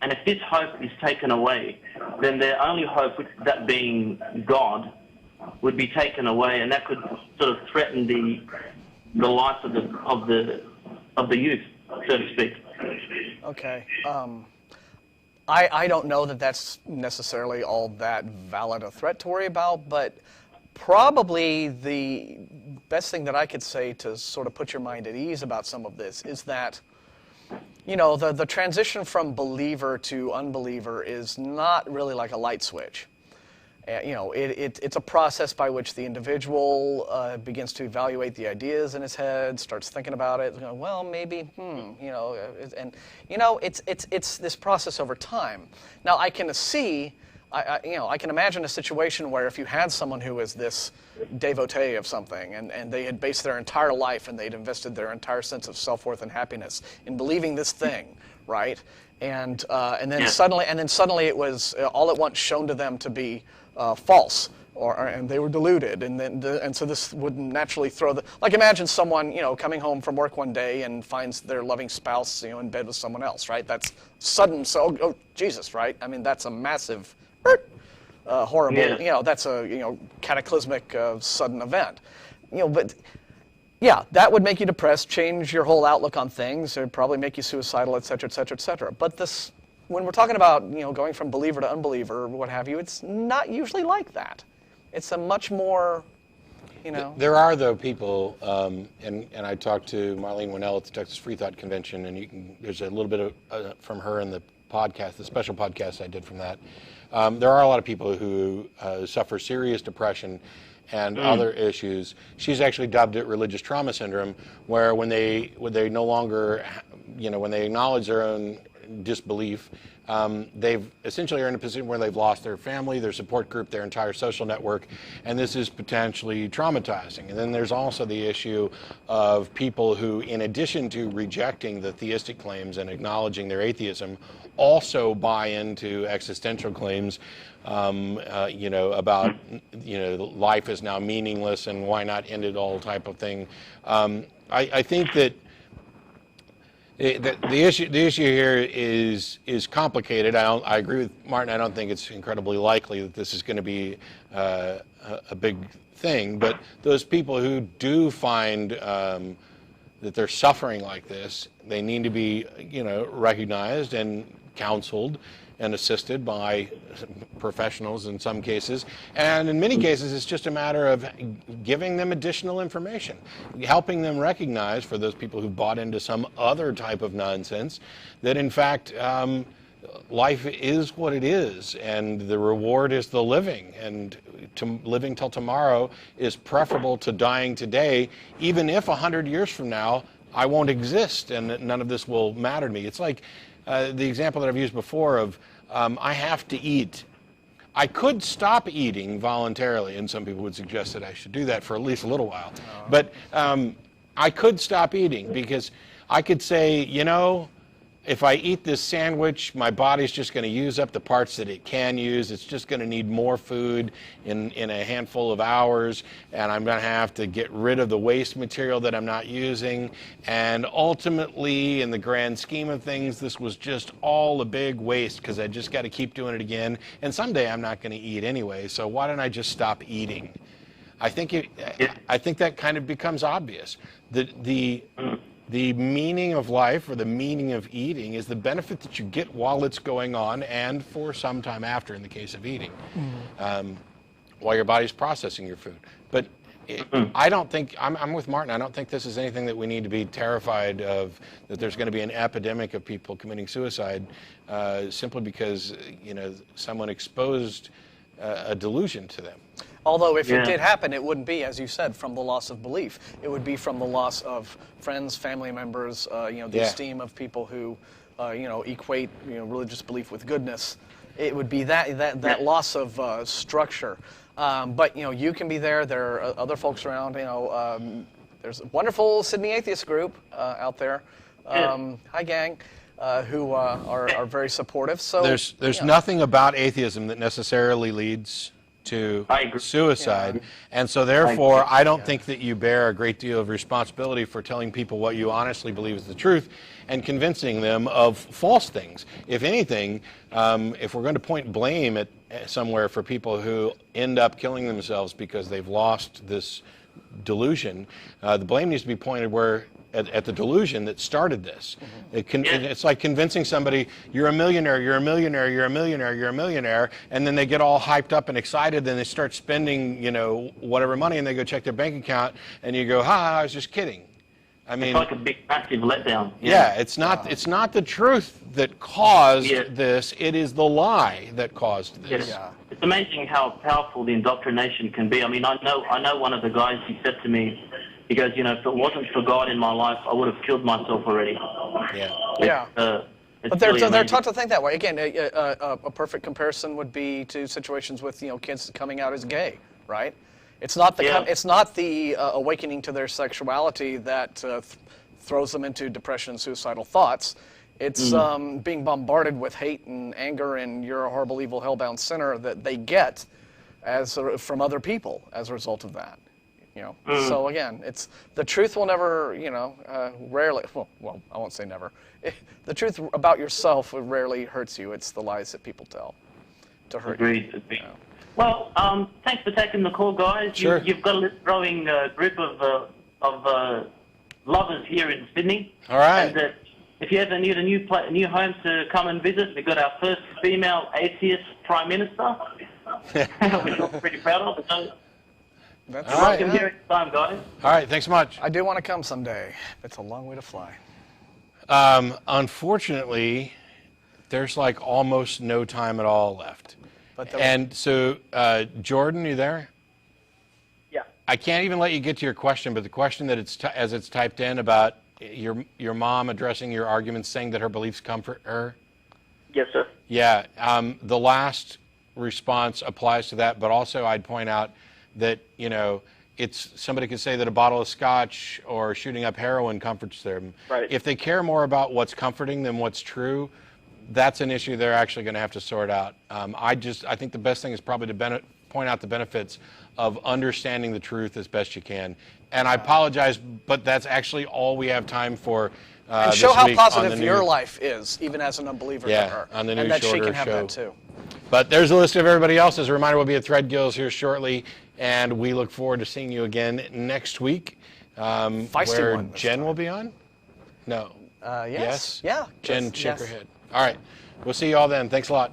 And if this hope is taken away, then their only hope, that being God, would be taken away, and that could sort of threaten the life of the youth, so to speak. Okay. I don't know that that's necessarily all that valid a threat to worry about, but probably the best thing that I could say to sort of put your mind at ease about some of this is that, you know, the transition from believer to unbeliever is not really like a light switch. You know, it's a process by which the individual begins to evaluate the ideas in his head, starts thinking about it. You know, well, maybe, you know, and you know, it's this process over time. Now, I can see, you know, I can imagine a situation where if you had someone who is this devotee of something, and they had based their entire life and they'd invested their entire sense of self-worth and happiness in believing this thing, right? And then suddenly it was all at once shown to them to be false, and they were deluded, and so this would naturally throw like imagine someone, you know, coming home from work one day and finds their loving spouse, you know, in bed with someone else, right? That's sudden, so oh Jesus, right? I mean, that's a massive, horrible, you know, that's a, you know, cataclysmic sudden event, you know, but. Yeah, that would make you depressed, change your whole outlook on things. It would probably make you suicidal, et cetera, et cetera, et cetera. But this, when we're talking about, you know, going from believer to unbeliever or what have you, it's not usually like that. It's a much more, you know. There are, though, people, and I talked to Marlene Winnell at the Texas Free Thought Convention, and there's a little bit of, from her in the podcast, the special podcast I did from that. There are a lot of people who suffer serious depression and other issues. She's actually dubbed it religious trauma syndrome, where when they no longer, you know, when they acknowledge their own disbelief, they've essentially are in a position where they've lost their family, their support group, their entire social network, and this is potentially traumatizing. And then there's also the issue of people who, in addition to rejecting the theistic claims and acknowledging their atheism, also buy into existential claims, you know, about, you know, life is now meaningless and why not end it all type of thing. I think that the issue here is complicated. I agree with Martin. I don't think it's incredibly likely that this is going to be a big thing. But those people who do find that they're suffering like this, they need to be, you know, recognized and counseled and assisted by professionals in some cases. And in many cases, it's just a matter of giving them additional information, helping them recognize, for those people who bought into some other type of nonsense, that in fact, life is what it is, and the reward is the living, and living till tomorrow is preferable to dying today, even if 100 years from now, I won't exist and none of this will matter to me. It's like the example that I've used before of I have to eat. I could stop eating voluntarily, and some people would suggest that I should do that for at least a little while. But I could stop eating because I could say, you know, if I eat this sandwich, my body's just going to use up the parts that it can use. It's just going to need more food in a handful of hours, and I'm going to have to get rid of the waste material that I'm not using. And ultimately, in the grand scheme of things, this was just all a big waste because I just got to keep doing it again. And someday I'm not going to eat anyway, so why don't I just stop eating? I think that kind of becomes obvious. The meaning of life, or the meaning of eating, is the benefit that you get while it's going on and for some time after, in the case of eating, while your body's processing your food. But I don't think, I'm with Martin, I don't think this is anything that we need to be terrified of, that there's going to be an epidemic of people committing suicide simply because, you know, someone exposed a delusion to them. Although if it did happen, it wouldn't be, as you said, from the loss of belief. It would be from the loss of friends, family members, you know, the esteem of people who, you know, equate, you know, religious belief with goodness. It would be that loss of structure. But, you know, you can be there. There are other folks around. You know, there's a wonderful Sydney Atheist group out there. Hi, gang. Who are very supportive. So there's nothing about atheism that necessarily leads to I agree. suicide. And so therefore, I don't think that you bear a great deal of responsibility for telling people what you honestly believe is the truth and convincing them of false things. If anything, if we're going to point blame at somewhere for people who end up killing themselves because they've lost this delusion, the blame needs to be pointed where at the delusion that started this. It's like convincing somebody, you're a millionaire, you're a millionaire, you're a millionaire, you're a millionaire, and then they get all hyped up and excited, then they start spending, whatever money, and they go check their bank account, and you go, I was just kidding. I mean, it's like a big, massive letdown. Yeah, it's not the truth that caused this, it is the lie that caused this. Yeah. It's amazing how powerful the indoctrination can be. I mean, I know one of the guys, he said to me, he goes, if it wasn't for God in my life, I would have killed myself already. Yeah. But they're taught to think that way. Again, a perfect comparison would be to situations with kids coming out as gay, right? It's not the awakening to their sexuality that throws them into depression and suicidal thoughts. It's being bombarded with hate and anger and you're a horrible, evil, hellbound sinner that they get from other people as a result of that. So again, it's the truth will never, rarely. Well, I won't say never. The truth about yourself rarely hurts you. It's the lies that people tell to hurt you. Agreed. Well, thanks for taking the call, guys. Sure. You've got a growing group of lovers here in Sydney. All right. And if you ever need a new home to come and visit, we've got our first female atheist Prime Minister, which we're pretty proud of. So, welcome here anytime, guys. All right, thanks so much. I do want to come someday. It's a long way to fly. Unfortunately, there's like almost no time at all left. And so, Jordan, you there? Yeah. I can't even let you get to your question, but the question that as it's typed in about your mom addressing your arguments, saying that her beliefs comfort her. Yes, sir. Yeah. The last response applies to that, but also I'd point out that it's somebody could say that a bottle of scotch or shooting up heroin comforts them. Right. If they care more about what's comforting than what's true, that's an issue they're actually going to have to sort out. I think the best thing is probably to point out the benefits of understanding the truth as best you can. And I apologize, but that's actually all we have time for. And show how positive your life is, even as an unbeliever to her. On the new and that she shorter can have show. that too. But there's a list of everybody else. As a reminder, we'll be at Thread Gills here shortly, and we look forward to seeing you again next week. Where Jen will be on? No. Yes. Yeah. Jen shook her head. All right. We'll see you all then. Thanks a lot.